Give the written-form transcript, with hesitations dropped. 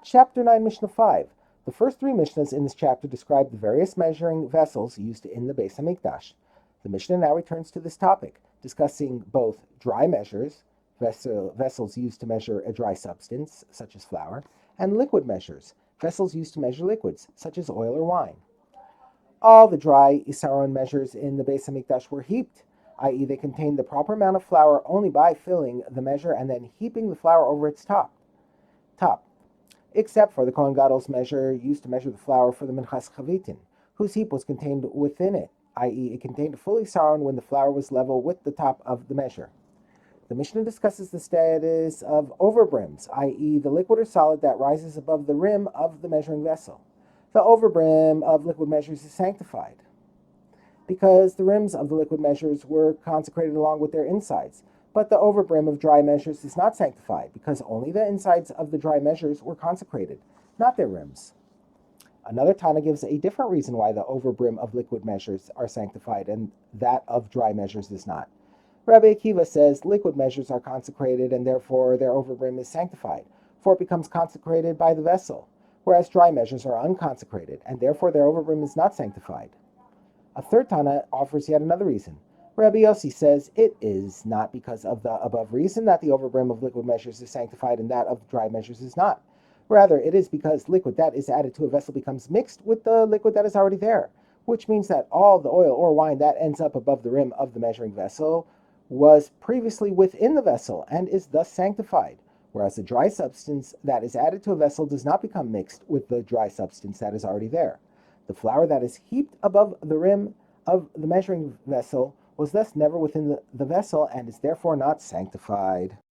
Chapter 9, Mishnah 5. The first three Mishnahs in this chapter describe the various measuring vessels used in the Beis HaMikdash. The Mishnah now returns to this topic, discussing both dry measures, vessels used to measure a dry substance, such as flour, and liquid measures, vessels used to measure liquids, such as oil or wine. All the dry Isaron measures in the Beis HaMikdash were heaped, i.e. they contained the proper amount of flour only by filling the measure and then heaping the flour over its top. Except for the Kohen Gadol's measure used to measure the flour for the Menachos Chavitin, whose heap was contained within it, i.e. it contained a full Isaron when the flour was level with the top of the measure. The Mishnah discusses the status of overbrims, i.e. the liquid or solid that rises above the rim of the measuring vessel. The overbrim of liquid measures is sanctified, because the rims of the liquid measures were consecrated along with their insides. But the overbrim of dry measures is not sanctified, because only the insides of the dry measures were consecrated, not their rims. Another Tana gives a different reason why the overbrim of liquid measures are sanctified and that of dry measures is not. Rabbi Akiva says liquid measures are consecrated and therefore their overbrim is sanctified, for it becomes consecrated by the vessel, whereas dry measures are unconsecrated and therefore their overbrim is not sanctified. A third Tana offers yet another reason. Rabbi Yossi says it is not because of the above reason that the overbrim of liquid measures is sanctified and that of dry measures is not. Rather, it is because liquid that is added to a vessel becomes mixed with the liquid that is already there, which means that all the oil or wine that ends up above the rim of the measuring vessel was previously within the vessel and is thus sanctified, whereas the dry substance that is added to a vessel does not become mixed with the dry substance that is already there. The flour that is heaped above the rim of the measuring vessel was thus never within the vessel and is therefore not sanctified.